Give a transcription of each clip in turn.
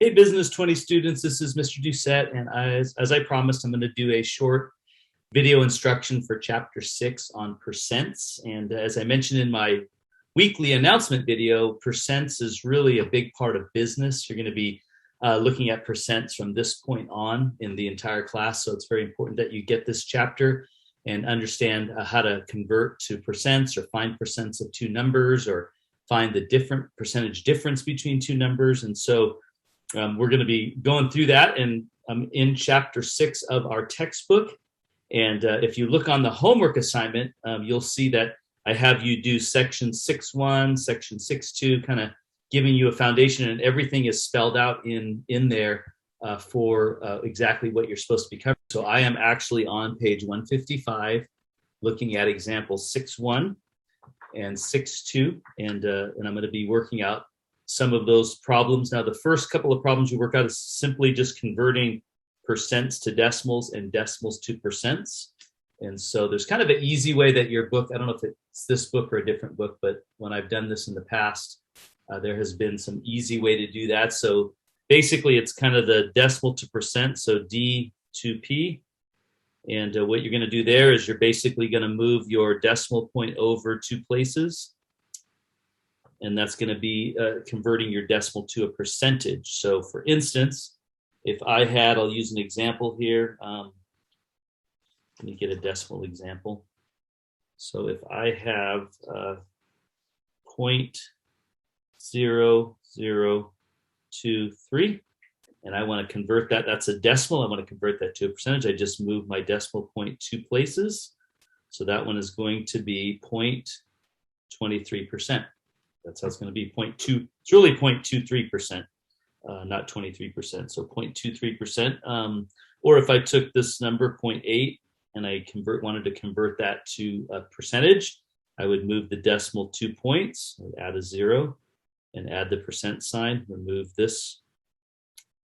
Hey, Business 20 students, this is Mr. Doucette, and as I promised, I'm going to do a short video instruction for Chapter 6 on percents. And as I mentioned in my weekly announcement video, percents is really a big part of business. You're going to be looking at percents from this point on in the entire class, so it's very important that you get this chapter and understand how to convert to percents or find percents of two numbers or find the different percentage difference between two numbers. And so we're going to be going through that, and I'm in Chapter 6 of our textbook. And if you look on the homework assignment, you'll see that I have you do section 6.1, section 6.2, kind of giving you a foundation, and everything is spelled out in there for exactly what you're supposed to be covering. So I am actually on page 155, looking at example 6.1 and 6.2, and I'm going to be working out some of those problems. Now, the first couple of problems you work out is simply just converting percents to decimals and decimals to percents. And so there's kind of an easy way that your book, I don't know if it's this book or a different book, but when I've done this in the past, there has been some easy way to do that. So basically it's kind of the decimal to percent, so D to P. And what you're going to do there is you're basically going to move your decimal point over two places. And that's going to be converting your decimal to a percentage. So for instance, if I had, I'll use an example here. Let me get a decimal example. So if I have 0.0023, and I want to convert that, that's a decimal, I want to convert that to a percentage, I just move my decimal point two places. So that one is going to be 0.23%. That's how it's going to be. 0.2. It's really 0.23%, not 23%. So 0.23%. Or if I took this number 0.8 and I wanted to convert that to a percentage, I would move the decimal 2 points, add a 0, and add the percent sign. Remove this.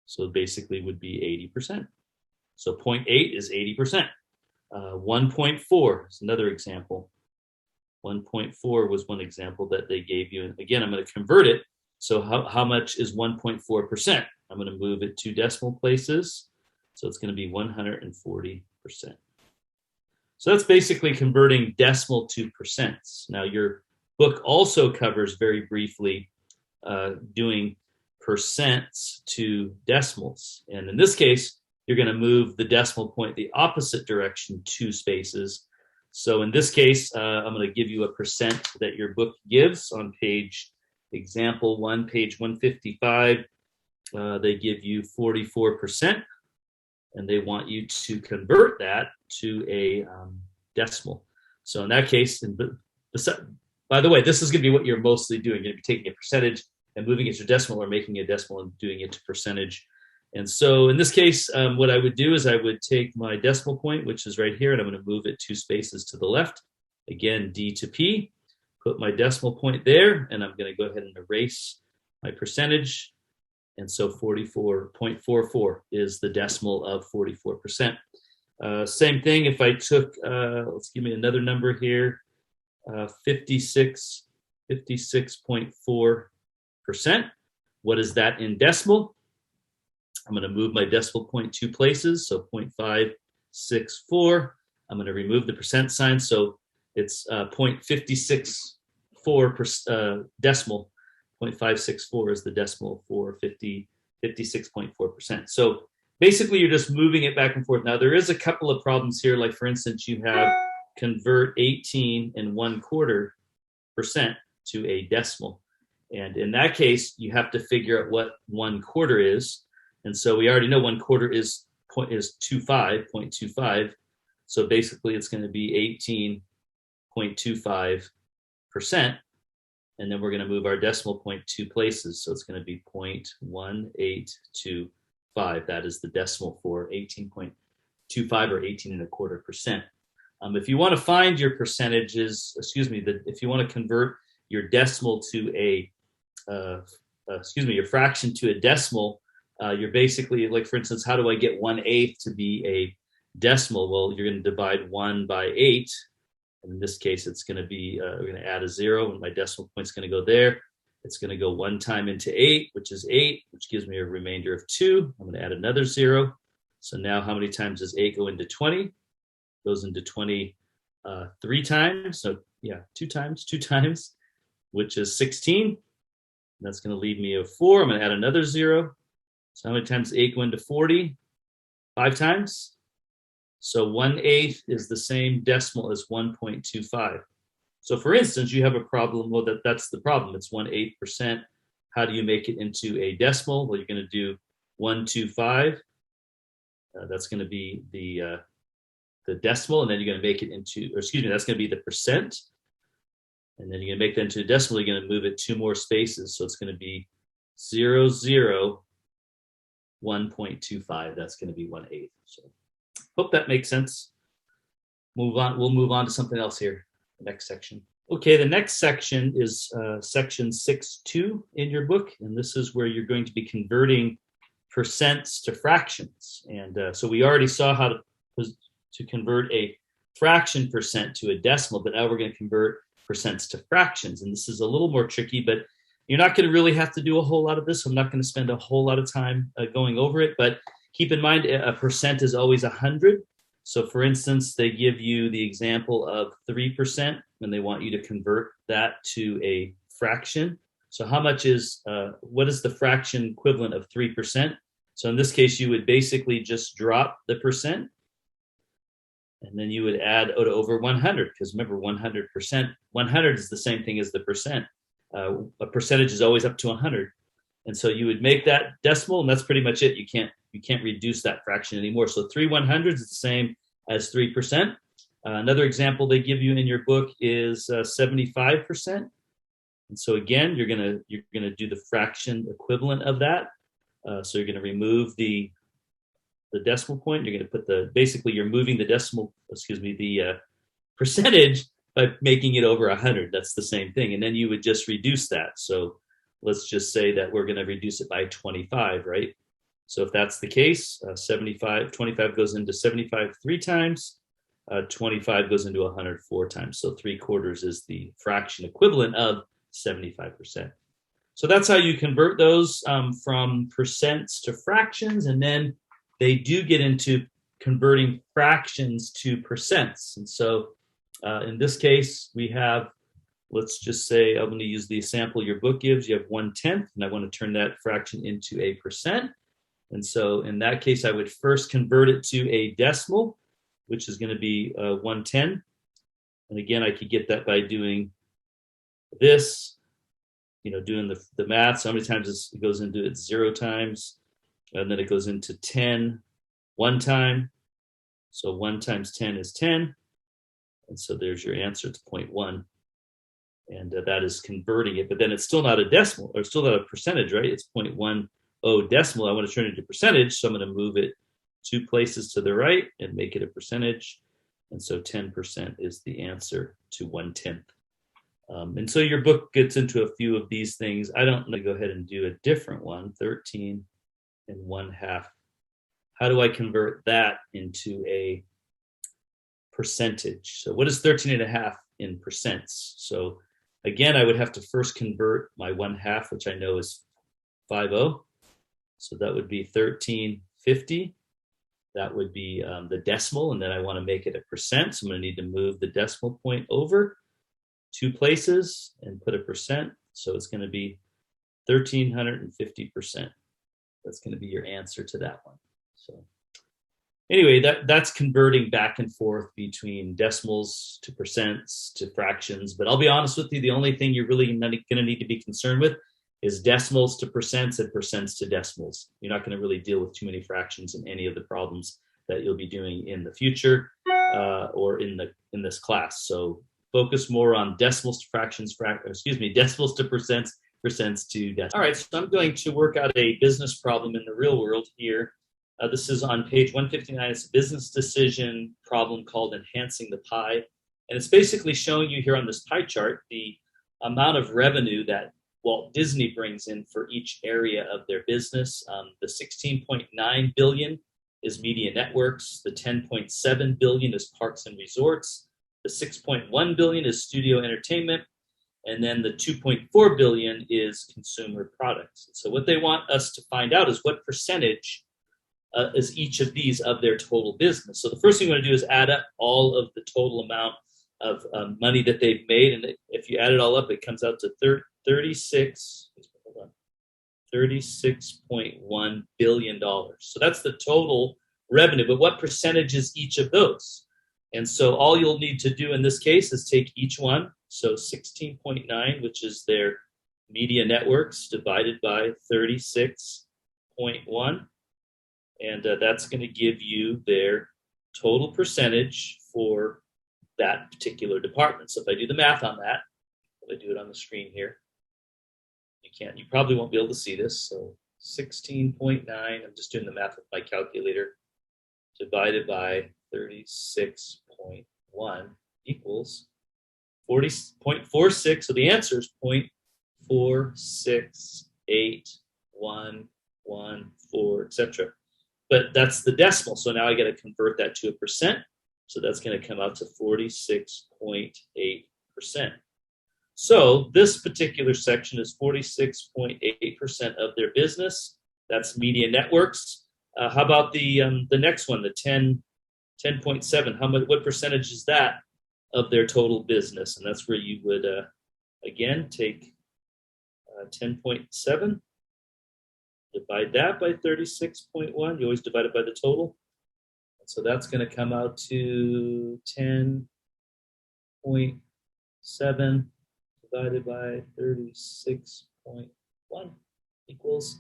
So basically, it would be 80%. So 0.8 is 80%. 1.4 is another example. 1.4 was one example that they gave you. And again, I'm going to convert it. So how much is 1.4%? I'm going to move it two decimal places. So it's going to be 140%. So that's basically converting decimal to percents. Now, your book also covers very briefly doing percents to decimals. And in this case, you're going to move the decimal point the opposite direction two spaces. So in this case, I'm going to give you a percent that your book gives on page example 1, page 155. They give you 44%, and they want you to convert that to a decimal. So in that case, by the way, this is going to be what you're mostly doing. You're going to be taking a percentage and moving it to decimal, or making a decimal and doing it to percentage. And so in this case, what I would do is I would take my decimal point, which is right here, and I'm going to move it two spaces to the left. Again, D to P, put my decimal point there, and I'm going to go ahead and erase my percentage. And so 44.44 is the decimal of 44%. Same thing if I took, let's give me another number here, 56.4%. What is that in decimal? I'm going to move my decimal point two places, so 0.564. I'm going to remove the percent sign, so it's 0.564 decimal. 0.564 is the decimal for 56.4%. So basically, you're just moving it back and forth. Now, there is a couple of problems here, like for instance, you have convert 18.25% to a decimal. And in that case, you have to figure out what 1/4 is. And so we already know 1/4 is 0.25. So basically it's going to be 18.25%. And then we're going to move our decimal point two places. So it's going to be 0.1825. That is the decimal for 18.25 or 18.25%. If you want to find your percentages, if you want to convert your decimal to your fraction to a decimal, you're basically, like for instance, how do I get 1/8 to be a decimal? Well, you're going to divide 1 by 8. And in this case, it's going to be, we're going to add a 0, and my decimal point's going to go there. It's going to go 1 time into 8, which is 8, which gives me a remainder of 2. I'm going to add another 0. So now how many times does 8 go into 20? Goes into 20 3 times. So yeah, 2 times, which is 16. That's going to leave me a 4. I'm going to add another 0. So how many times does 8 go into 40? 5 times. So 1/8 is the same decimal as 1.25. So for instance, you have a problem. Well, that's the problem. It's 1/8%. How do you make it into a decimal? Well, you're going to do 125. That's going to be the decimal, and then you're going to make it into, or excuse me, that's going to be the percent. And then you're going to make that into a decimal. You're going to move it 2 more spaces. So it's going to be 001.25. That's going to be 1/8. So hope that makes sense. Move on. We'll move on to something else here. The next section. Okay, the next section is section 6.2 in your book, and this is where you're going to be converting percents to fractions. And so we already saw how to convert a fraction percent to a decimal, but now we're going to convert percents to fractions. And this is a little more tricky, but you're not going to really have to do a whole lot of this. I'm not going to spend a whole lot of time going over it, but keep in mind a percent is always 100. So for instance, they give you the example of 3% when they want you to convert that to a fraction. So how much is, what is the fraction equivalent of 3%? So in this case, you would basically just drop the percent, and then you would add over 100, because remember 100%, 100 is the same thing as the percent. A percentage is always up to 100. And so you would make that decimal, and that's pretty much it. You can't reduce that fraction anymore. So 3/100 is the same as 3%. Another example they give you in your book is 75%. And so again, you're gonna do the fraction equivalent of that. So you're gonna remove the decimal point. You're gonna put basically you're moving the decimal, the percentage by making it over 100. That's the same thing. And then you would just reduce that. So let's just say that we're going to reduce it by 25, right? So if that's the case, 25 goes into 75 3 times, 25 goes into 100 4 times. So 3/4 is the fraction equivalent of 75%. So that's how you convert those from percents to fractions. And then they do get into converting fractions to percents. And so in this case, we have, let's just say, I'm going to use the sample your book gives. You have 1/10, and I want to turn that fraction into a percent. And so in that case, I would first convert it to a decimal, which is going to be 110. And again, I could get that by doing this, doing the math. So how many times it goes into it? 0 times. And then it goes into 10 1 time. So 1 times 10 is 10. And so there's your answer. It's 0.1. And that is converting it. But then it's still not a decimal, or still not a percentage, right? It's 0.10 decimal. I want to turn it into percentage. So I'm going to move it 2 places to the right and make it a percentage. And so 10% is the answer to 1/10. And so your book gets into a few of these things. I don't want to go ahead and do a different one, 13 1/2. How do I convert that into a percentage? So what is 13.5 in percents? So again, I would have to first convert my 1/2, which I know is 50. So that would be 1350. That would be the decimal, and then I want to make it a percent. So I'm going to need to move the decimal point over 2 places and put a percent. So it's going to be 1350%. That's going to be your answer to that one. So anyway, that's converting back and forth between decimals to percents to fractions. But I'll be honest with you, the only thing you're really going to need to be concerned with is decimals to percents and percents to decimals. You're not going to really deal with too many fractions in any of the problems that you'll be doing in the future or in this class. So focus more on decimals to fractions, decimals to percents, percents to decimals. All right, so I'm going to work out a business problem in the real world here. This is on page 159. It's a business decision problem called Enhancing the Pie. And it's basically showing you here on this pie chart the amount of revenue that Walt Disney brings in for each area of their business. The $16.9 billion is media networks. The $10.7 billion is parks and resorts. The $6.1 billion is studio entertainment. and then the 2.4 billion is consumer products. So what they want us to find out is what percentage is each of these of their total business. So the first thing we want to do is add up all of the total amount of money that they've made, and if you add it all up, it comes out to $36.1 billion. So that's the total revenue, but what percentage is each of those? And so all you'll need to do in this case is take each one. So 16.9, which is their media networks, divided by 36.1. And that's going to give you their total percentage for that particular department. So if I do the math on that, if I do it on the screen here, you probably won't be able to see this. So 16.9, I'm just doing the math with my calculator, divided by 36.1 equals 40.46. So the answer is 0.4681114, etc. But that's the decimal. So now I got to convert that to a percent. So that's going to come out to 46.8%. So this particular section is 46.8% of their business. That's media networks. How about the next one, the 10.7? What percentage is that of their total business? And that's where you would again take 10.7, divide that by 36.1. You always divide it by the total. And so that's going to come out to 10.7 divided by 36.1 equals,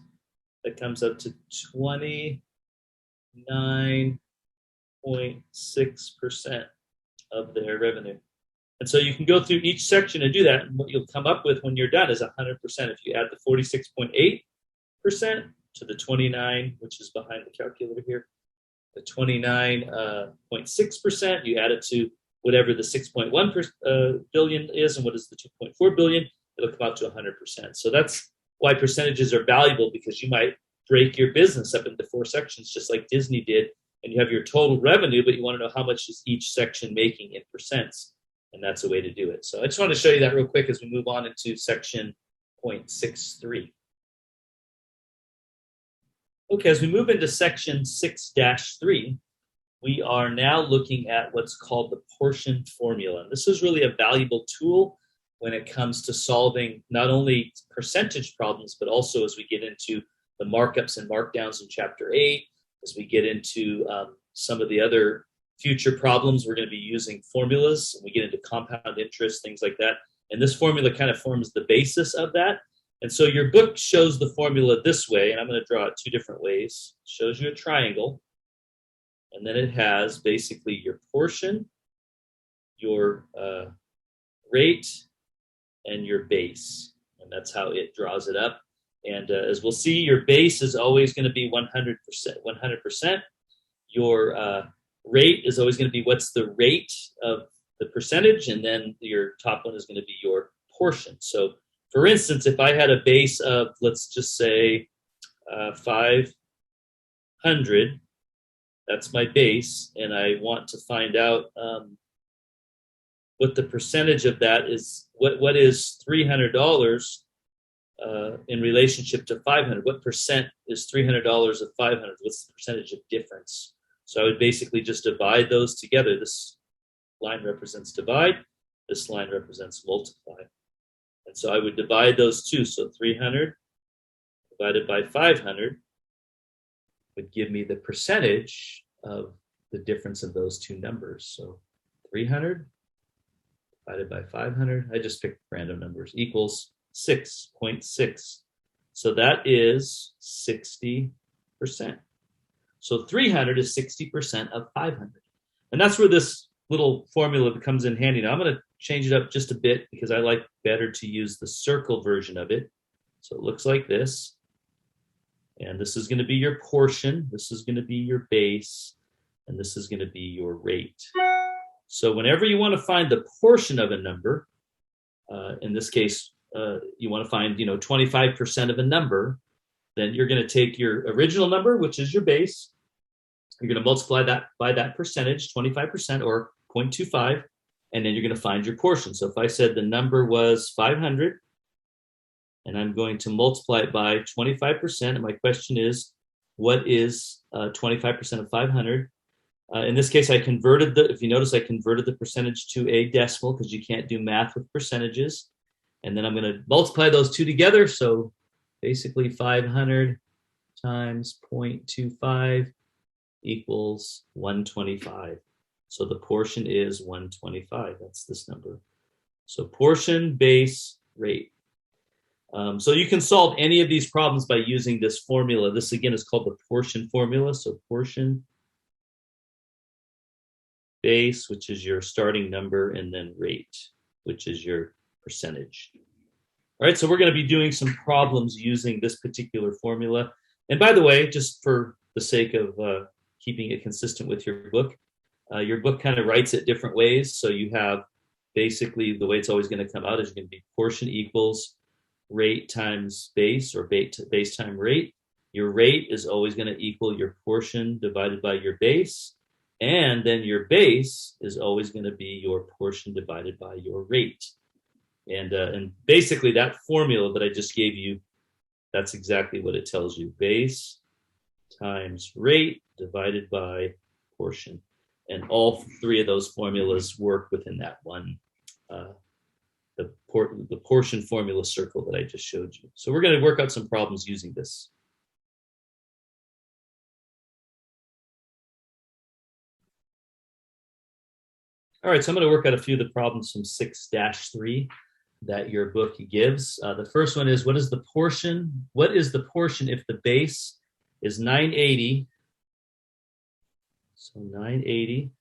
that comes up to 29.6% of their revenue. And so you can go through each section and do that, and what you'll come up with when you're done is 100%. If you add the 46.8% to the 29, which is behind the calculator here, the 29.6%, you add it to whatever the 6.1 billion is, and what is the 2.4 billion, it'll come out to 100%. So that's why percentages are valuable, because you might break your business up into 4 sections, just like Disney did, and you have your total revenue, but you want to know how much is each section making in percents, and that's a way to do it. So I just want to show you that real quick as we move on into section 0.63. Okay, as we move into section 6-3, we are now looking at what's called the portion formula. And this is really a valuable tool when it comes to solving not only percentage problems, but also as we get into the markups and markdowns in Chapter 8, as we get into some of the other future problems, we're going to be using formulas, and we get into compound interest, things like that. And this formula kind of forms the basis of that. And so your book shows the formula this way, and I'm going to draw it 2 different ways. It shows you a triangle, and then it has basically your portion, your rate, and your base. And that's how it draws it up. And as we'll see, your base is always going to be 100%. 100%. Your rate is always going to be what's the rate of the percentage, and then your top one is going to be your portion. So for instance, if I had a base of, let's just say 500, that's my base, and I want to find out what the percentage of that is. What is $300 in relationship to 500? What percent is $300 of 500? What's the percentage of difference? So I would basically just divide those together. This line represents divide. This line represents multiply. And so I would divide those two. So 300 divided by 500 would give me the percentage of the difference of those two numbers. So 300 divided by 500, I just picked random numbers, equals 6.6. So that is 60%. So 300 is 60% of 500. And that's where this little formula comes in handy. Now I'm going to change it up just a bit because I like better to use the circle version of it. So it looks like this. And this is going to be your portion. This is going to be your base. And this is going to be your rate. So whenever you want to find the portion of a number, in this case, you want to find 25% of a number, then you're going to take your original number, which is your base. You're going to multiply that by that percentage, 25% or 0.25, and then you're going to find your portion. So if I said the number was 500, and I'm going to multiply it by 25%, and my question is, what is 25% of 500? In this case, I converted if you notice, I converted the percentage to a decimal because you can't do math with percentages. And then I'm going to multiply those two together. So basically 500 times 0.25 equals 125. So the portion is 125. That's this number. So portion, base, rate. So you can solve any of these problems by using this formula. This again is called the portion formula. So portion, base, which is your starting number, and then rate, which is your percentage. All right, so we're going to be doing some problems using this particular formula. And by the way, just for the sake of keeping it consistent with your book kind of writes it different ways. So you have basically the way it's always going to come out is going to be portion equals rate times base, or base times rate. Your rate is always going to equal your portion divided by your base. And then your base is always going to be your portion divided by your rate. And basically that formula that I just gave you, that's exactly what it tells you. Base times rate divided by portion. And all three of those formulas work within that one, the portion formula circle that I just showed you. So we're going to work out some problems using this. All right, so I'm going to work out a few of the problems from 6-3 that your book gives. The first one is, what is the portion? What is the portion if the base is 980? So 980.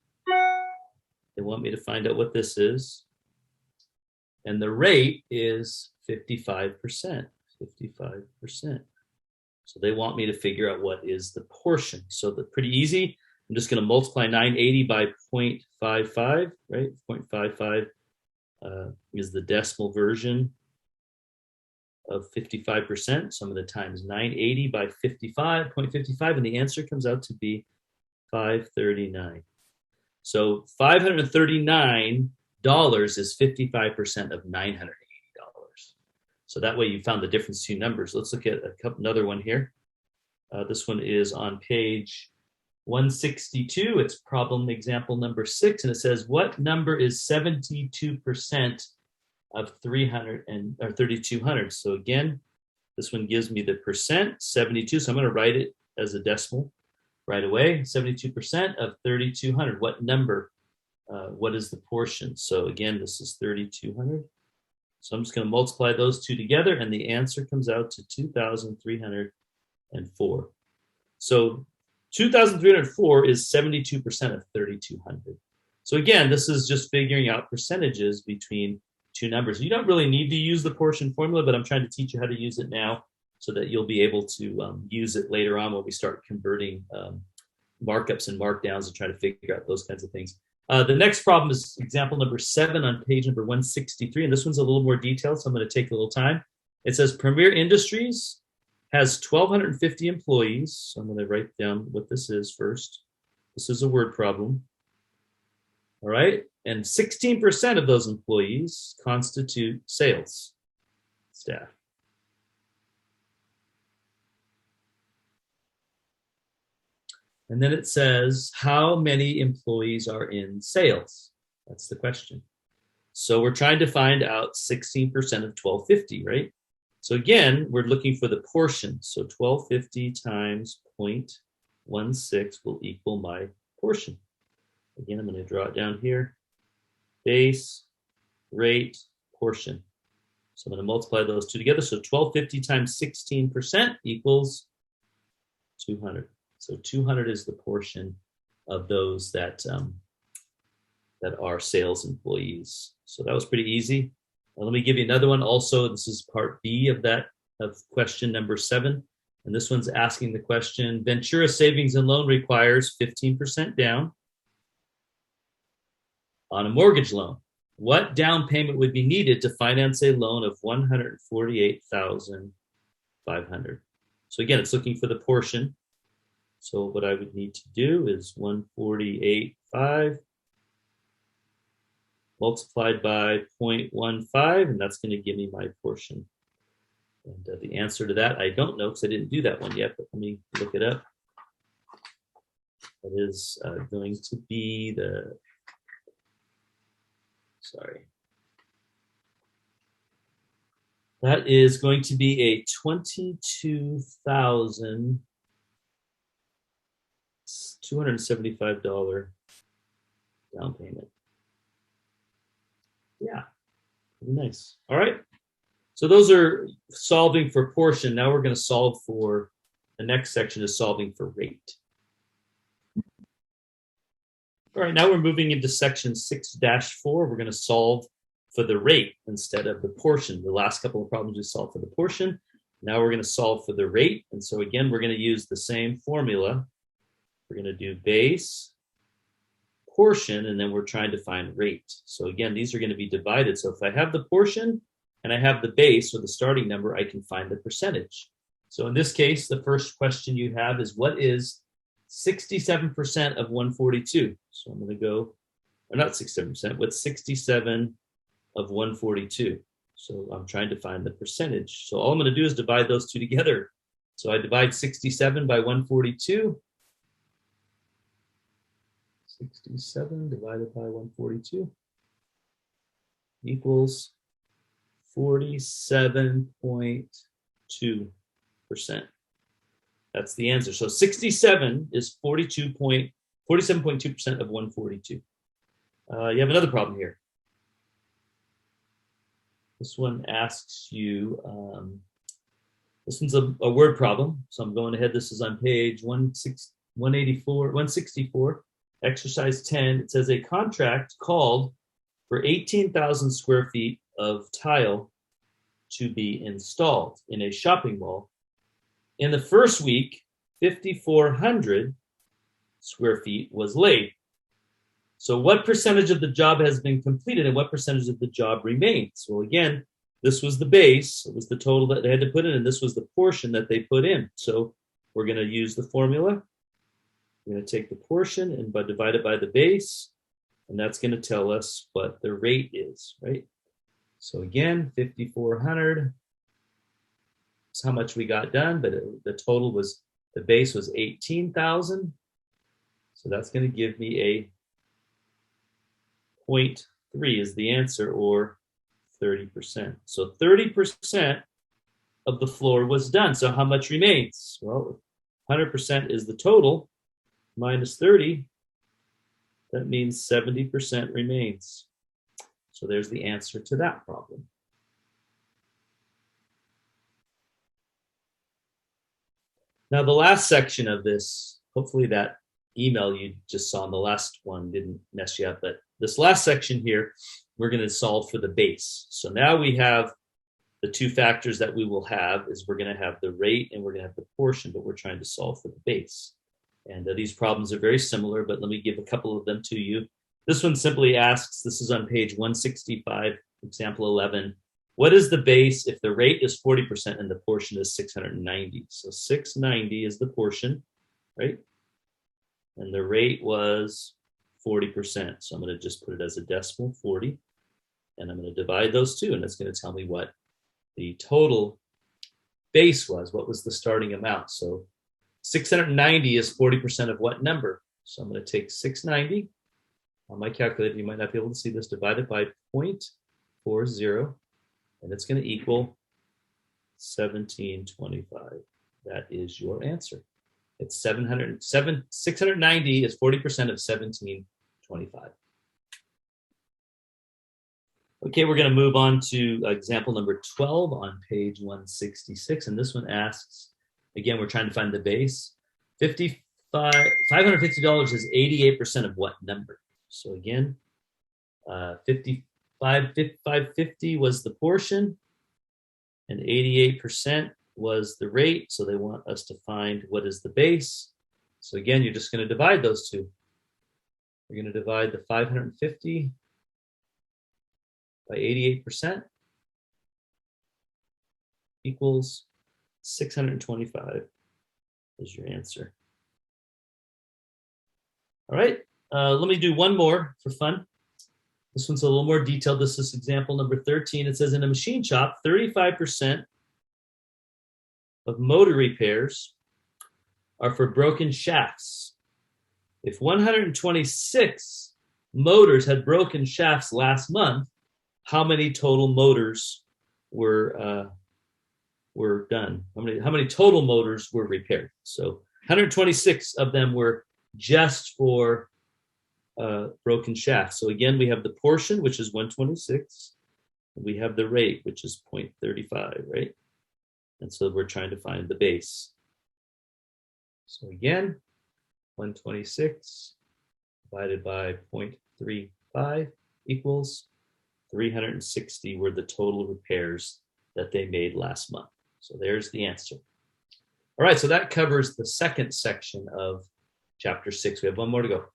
They want me to find out what this is. And the rate is 55%. 55%. So they want me to figure out what is the portion. So that's pretty easy. I'm just going to multiply 980 by 0.55, right? 0.55 is the decimal version of 55%. So I'm going to times 980 by 0.55, and the answer comes out to be 539. So $539 is 55% of $980. So that way you found the difference between numbers. Let's look at another one here. This one is on page 162. It's problem example number 6, and it says, what number is 72% of 3,200? So again, this one gives me the percent, 72. So I'm going to write it as a decimal right away. 72% of 3,200. What number? What is the portion? So again, this is 3,200. So I'm just going to multiply those two together, and the answer comes out to 2,304. So 2,304 is 72% of 3,200. So again, this is just figuring out percentages between two numbers. You don't really need to use the portion formula, but I'm trying to teach you how to use it now so that you'll be able to use it later on when we start converting markups and markdowns and try to figure out those kinds of things. The next problem is example number 7 on page number 163, and this one's a little more detailed, so I'm going to take a little time. It says Premier Industries has 1,250 employees. So I'm going to write down what this is first. This is a word problem. All right. And 16% of those employees constitute sales staff. And then it says, how many employees are in sales? That's the question. So we're trying to find out 16% of 1,250, right? So again, we're looking for the portion. So 1,250 times 0.16 will equal my portion. Again, I'm going to draw it down here. Base, rate, portion. So I'm going to multiply those two together. So 1,250 times 16% equals 200. So 200 is the portion of those that are sales employees. So that was pretty easy. Let me give you another one also. This is part B of question number 7. And this one's asking the question, Ventura Savings and Loan requires 15% down on a mortgage loan. What down payment would be needed to finance a loan of $148,500? So again, it's looking for the portion. So what I would need to do is 148,500 multiplied by 0.15, and that's going to give me my portion. And the answer to that, I don't know because I didn't do that one yet, but let me look it up. That is going to be the, sorry. That is going to be a $22,275 down payment. Yeah, pretty nice. All right. So those are solving for portion. Now we're going to solve for, the next section is solving for rate. All right, now we're moving into section 6-4. We're going to solve for the rate instead of the portion. The last couple of problems we solved for the portion. Now we're going to solve for the rate. And so again, we're going to use the same formula. We're going to do base, portion, and then we're trying to find rate. So again, these are going to be divided. So if I have the portion and I have the base or the starting number, I can find the percentage. So in this case, the first question you have is, what is 67% of 142? So I'm going to go, or not 67%, what's 67 of 142? So I'm trying to find the percentage. So all I'm going to do is divide those two together. So I divide 67 by 142. 67 divided by 142 equals 47.2%. That's the answer. So 67 is 47.2% of 142. You have another problem here. This one asks you, this one's a word problem. So I'm going ahead. This is on page 164, exercise 10. It says a contract called for 18,000 square feet of tile to be installed in a shopping mall. In the first week, 5,400 square feet was laid. So what percentage of the job has been completed and what percentage of the job remains? Well, again, this was the base. It was the total that they had to put in, and this was the portion that they put in. So we're going to use the formula. We're going to take the portion and divide it by the base, and that's going to tell us what the rate is, right? So again, 5,400 is how much we got done, but the total was, the base was 18,000. So that's going to give me a 0.3 is the answer, or 30%. So 30% of the floor was done. So how much remains? Well, 100% is the total minus 30. That means 70% remains. So there's the answer to that problem. Now the last section of this, hopefully that email you just saw in the last one didn't mess you up, but this last section here, we're going to solve for the base. So now we have the two factors that we will have is we're going to have the rate and we're going to have the portion, but we're trying to solve for the base. And these problems are very similar, but let me give a couple of them to you. This one simply asks, this is on page 165, example 11. What is the base if the rate is 40% and the portion is 690? So 690 is the portion, right? And the rate was 40%. So I'm going to just put it as a decimal, 40. And I'm going to divide those two, and it's going to tell me what the total base was. What was the starting amount? So 690 is 40% of what number? So I'm going to take 690. On my calculator, you might not be able to see this, divided by 0.40, and it's going to equal 1725. That is your answer. It's 690 is 40% of 1725. Okay, we're going to move on to example number 12 on page 166, and this one asks, again, we're trying to find the base. $550 is 88% of what number? So again, 550 was the portion, and 88% was the rate. So they want us to find what is the base. So again, you're just going to divide those two. You're going to divide the 550 by 88% equals 625 is your answer. All right, let me do one more for fun. This one's a little more detailed. This is example number 13. It says in a machine shop, 35% of motor repairs are for broken shafts. If 126 motors had broken shafts last month, how many total motors were done? How many total motors were repaired? So 126 of them were just for broken shafts. So again, we have the portion, which is 126. And we have the rate, which is 0.35, right? And so we're trying to find the base. So again, 126 divided by 0.35 equals 360 were the total repairs that they made last month. So there's the answer. All right, so that covers the second section of chapter 6. We have one more to go.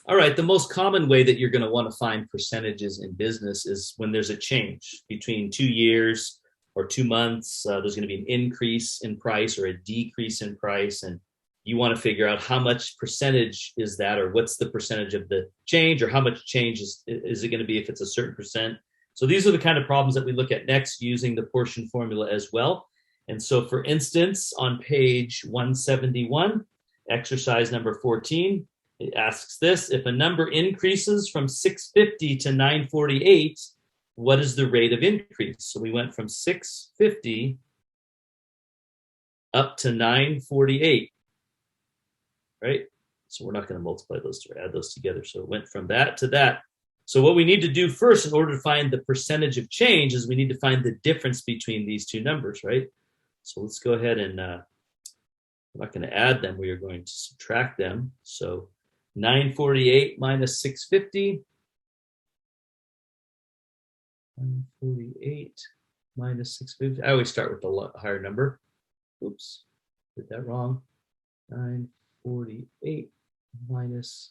All right, the most common way that you're going to want to find percentages in business is when there's a change between 2 years or 2 months. There's going to be an increase in price or a decrease in price, and you want to figure out how much percentage is that, or what's the percentage of the change, or how much change is it going to be if it's a certain percent. So these are the kind of problems that we look at next using the portion formula as well. And so for instance, on page 171, exercise number 14, it asks this: if a number increases from 650 to 948, what is the rate of increase? So we went from 650 up to 948, right? So we're not going to multiply those two, add those together. So it went from that to that. So what we need to do first in order to find the percentage of change is we need to find the difference between these two numbers, right? So let's go ahead and we're not going to add them. We are going to subtract them. So 948 minus 650. 948 minus 650. I always start with the higher number. Oops, did that wrong. 948 minus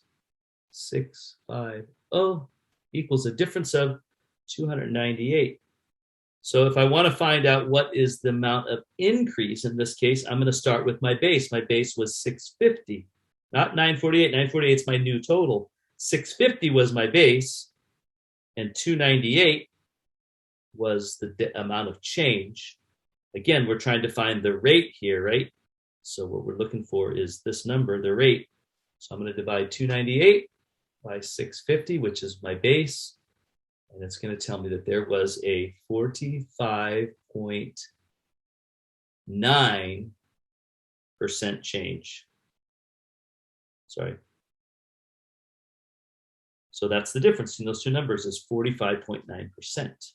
650 equals a difference of 298. So if I want to find out what is the amount of increase, in this case, I'm going to start with my base. My base was 650, not 948. 948 is my new total. 650 was my base, and 298 was the amount of change. Again, we're trying to find the rate here, right? So what we're looking for is this number, the rate. So I'm going to divide 298 by 650, which is my base. And it's going to tell me that there was a 45.9% change. Sorry. So that's the difference in those two numbers, is 45.9%.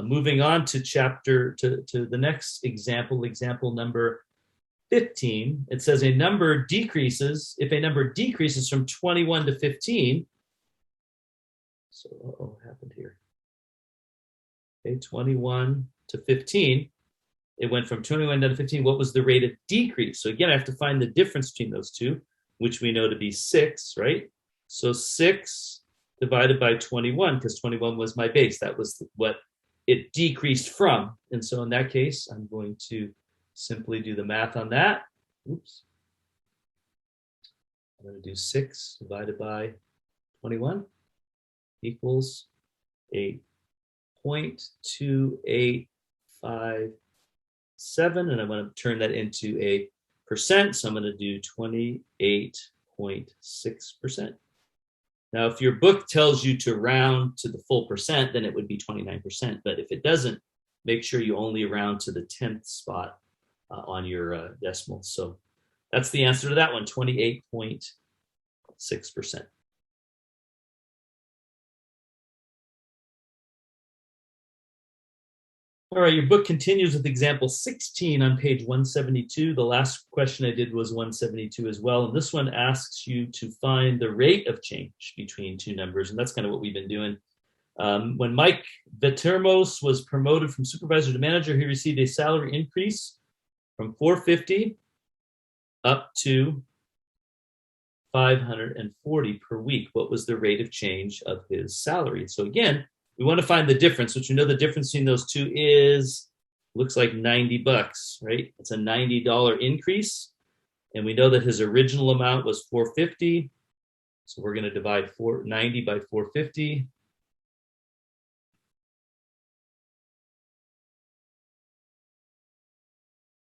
Moving on to the next example, example number 15. It says a number decreases, if a number decreases from 21 to 15. So what happened here? Okay, 21 to 15. It went from 21 down to 15. What was the rate of decrease? So again, I have to find the difference between those two, which we know to be 6, right? So 6 divided by 21, because 21 was my base. That was what it decreased from. And so in that case, I'm going to simply do the math on that. Oops. I'm going to do 6 divided by 21 equals a 0.2857, and I'm going to turn that into a percent. So I'm going to do 28.6%. Now, if your book tells you to round to the full percent, then it would be 29%. But if it doesn't, make sure you only round to the 10th spot on your decimal. So that's the answer to that one, 28.6%. All right, your book continues with example 16 on page 172. The last question I did was 172 as well. And this one asks you to find the rate of change between two numbers. And that's kind of what we've been doing. When Mike Vetermos was promoted from supervisor to manager, he received a salary increase from $450 up to $540 per week. What was the rate of change of his salary? So again, we want to find the difference, which we know the difference between those two is, looks like $90, right? It's a $90 increase. And we know that his original amount was $450. So we're going to divide 490 by 450.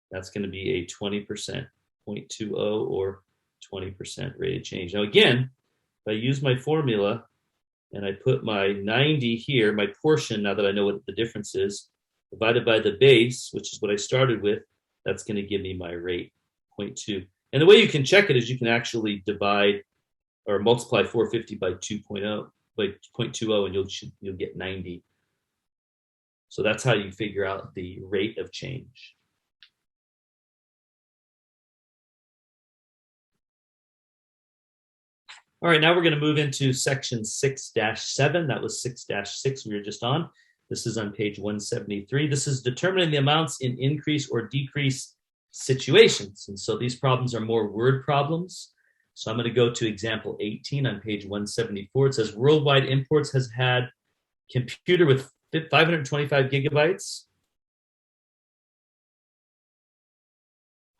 That's going to be a 20%, 0.20 or 20% rate of change. Now again, if I use my formula and I put my 90 here, my portion, now that I know what the difference is, divided by the base, which is what I started with, that's going to give me my rate, 0.2. And the way you can check it is you can actually divide or multiply 450 by 2.0, by 0.20, and you'll get 90. So that's how you figure out the rate of change. All right, now we're going to move into section 6-7. That was 6-6 we were just on. This is on page 173. This is determining the amounts in increase or decrease situations. And so these problems are more word problems. So I'm going to go to example 18 on page 174. It says worldwide imports has had computer with 525 gigabytes.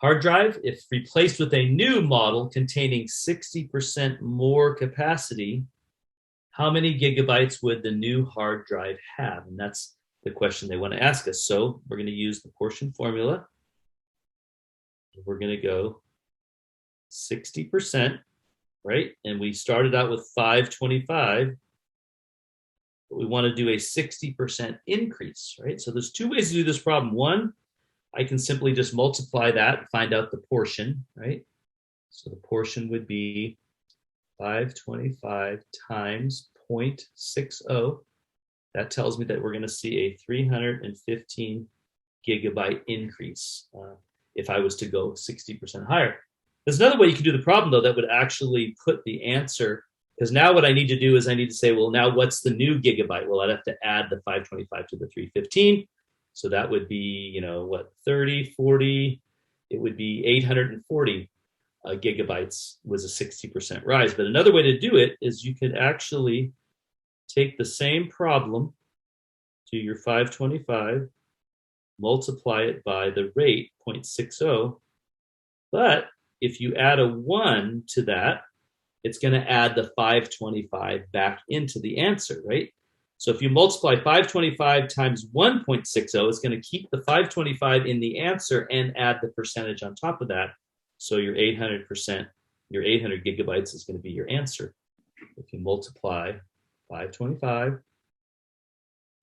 Hard drive, if replaced with a new model containing 60% more capacity, how many gigabytes would the new hard drive have? And that's the question they want to ask us. So we're going to use the portion formula. We're going to go 60%, right? And we started out with 525. But we want to do a 60% increase, right? So there's two ways to do this problem. One, I can simply just multiply that and find out the portion, right? So the portion would be 525 times 0.60. That tells me that we're going to see a 315 gigabyte increase if I was to go 60% higher. There's another way you can do the problem, though, that would actually put the answer, because now what I need to do is I need to say, well, now what's the new gigabyte? Well, I'd have to add the 525 to the 315. So that would be, 30, 40, it would be 840 gigabytes was a 60% rise. But another way to do it is you could actually take the same problem to your 525, multiply it by the rate, 0.60. But if you add a 1 to that, it's going to add the 525 back into the answer, right? So if you multiply 525 times 1.60, it's going to keep the 525 in the answer and add the percentage on top of that. So your 800%, your 800 gigabytes is going to be your answer. If you multiply 525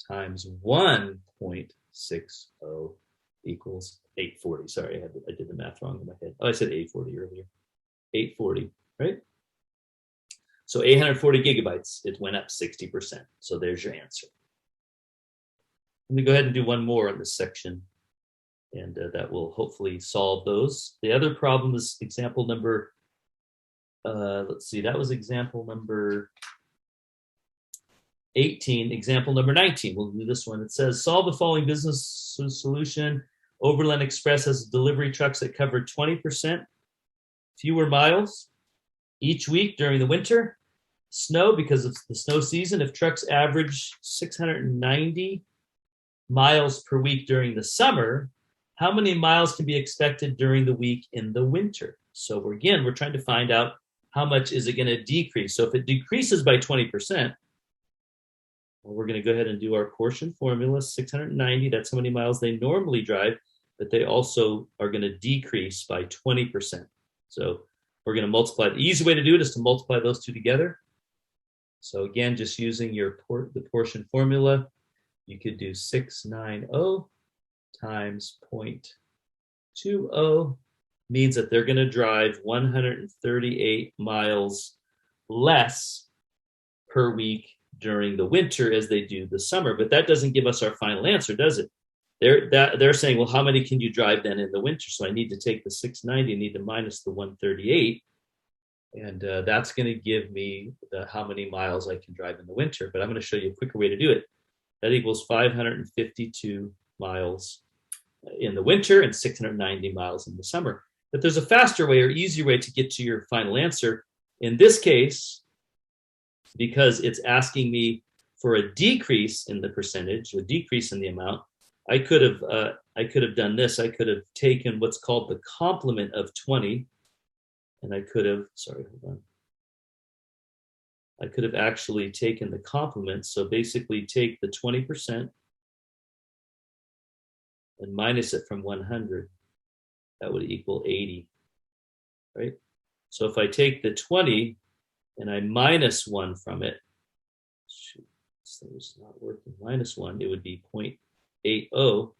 times 1.60 equals 840. Sorry, I did the math wrong in my head. Oh, I said 840 earlier. 840, right? So 840 gigabytes, it went up 60%. So there's your answer. Let me go ahead and do one more on this section, and that will hopefully solve those. The other problem is example number, let's see, that was example number 18, example number 19. We'll do this one. It says, solve the following business solution. Overland Express has delivery trucks that cover 20% fewer miles each week during the winter. Snow, because it's the snow season, if trucks average 690 miles per week during the summer, how many miles can be expected during the week in the winter? So we're trying to find out how much is it going to decrease. So if it decreases by 20%, well, we're going to go ahead and do our portion formula, 690. That's how many miles they normally drive, but they also are going to decrease by 20%. So we're going to multiply. The easy way to do it is to multiply those two together. So again, just using the portion formula, you could do 690 times 0.20 means that they're going to drive 138 miles less per week during the winter as they do the summer. But that doesn't give us our final answer, does it? They're saying, well, how many can you drive then in the winter? So I need to take the 690, I need to minus the 138. And that's going to give me how many miles I can drive in the winter. But I'm going to show you a quicker way to do it. That equals 552 miles in the winter and 690 miles in the summer. But there's a faster way or easier way to get to your final answer. In this case, because it's asking me for a decrease in the percentage, a decrease in the amount, I could have done this. I could have taken what's called the complement of 20. And I could have, sorry, hold on. I could have actually taken the complement. So basically take the 20% and minus it from 100. That would equal 80, right? So if I take the 20 and I minus 1 from it, shoot, this thing is not working, minus 1, it would be 0.80.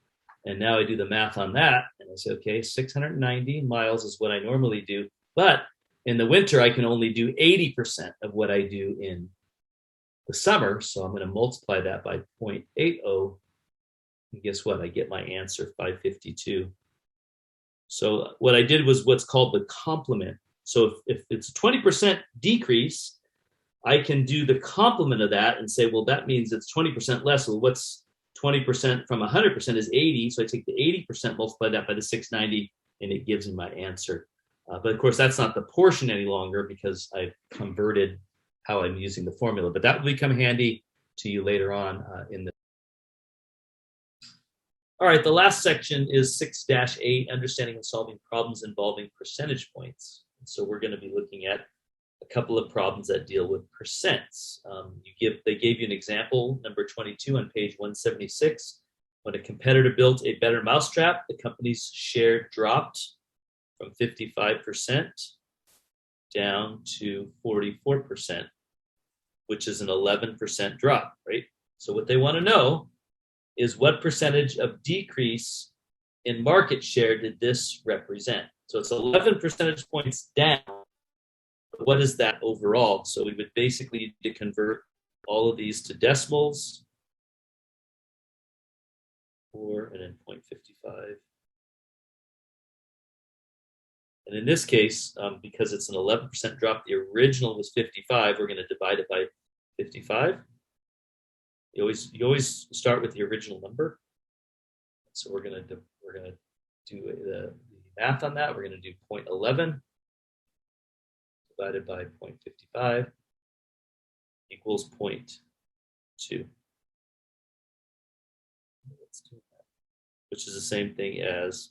And now I do the math on that, and I say, okay, 690 miles is what I normally do. But in the winter, I can only do 80% of what I do in the summer. So I'm going to multiply that by 0.80. And guess what? I get my answer, 552. So what I did was what's called the complement. So if it's a 20% decrease, I can do the complement of that and say, well, that means it's 20% less. Well, what's 20% from 100% is 80. So I take the 80%, multiply that by the 690, and it gives me my answer. But of course, that's not the portion any longer because I've converted how I'm using the formula. But that will become handy to you later on in the. All right, the last section is 6-8, understanding and solving problems involving percentage points. So we're going to be looking at a couple of problems that deal with percents. They gave you an example, number 22 on page 176. When a competitor built a better mousetrap, the company's share dropped from 55% down to 44%, which is an 11% drop, right? So what they want to know is what percentage of decrease in market share did this represent? So it's 11 percentage points down. What is that overall? So we would basically need to convert all of these to decimals, and then 0.55. And in this case, because it's an 11% drop, the original was 55. We're going to divide it by 55. You always start with the original number. So we're going to do the math on that. We're going to do 0.11 divided by 0.55 equals 0.2. Let's do that, which is the same thing as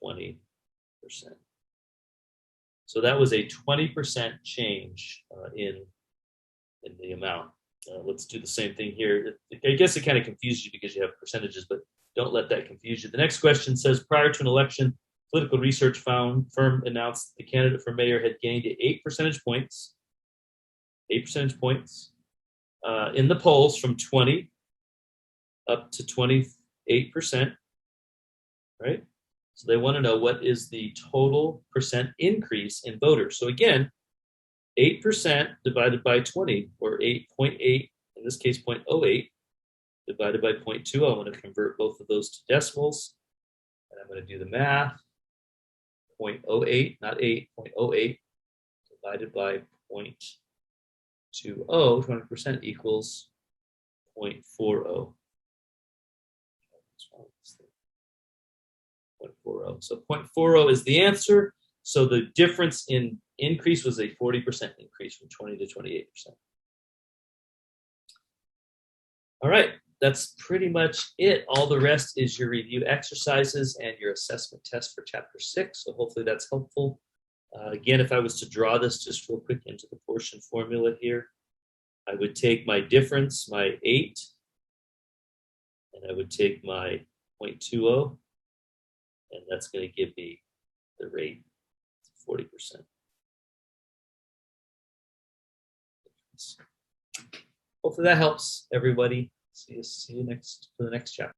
20%. So that was a 20% change in the amount. Let's do the same thing here. I guess it kind of confuses you because you have percentages, but don't let that confuse you. The next question says, prior to an election, political research firm announced the candidate for mayor had gained 8 percentage points in the polls from 20 up to 28%, right? So they want to know what is the total percent increase in voters. So again, 8% divided by 20, or 8.8, in this case 0.08, divided by 0.2. I want to convert both of those to decimals, and I'm going to do the math. 0.08, not 8, 0.08, divided by 0.20, 20% equals 0.40. 0.40. So 0.40 is the answer. So the difference in increase was a 40% increase from 20 to 28%. All right, that's pretty much it. All the rest is your review exercises and your assessment test for chapter 6. So hopefully that's helpful. Again, if I was to draw this just real quick into the portion formula here, I would take my difference, my 8, and I would take my 0.20, and that's going to give me the rate, 40%. Hopefully that helps, everybody. See you next for the next chapter.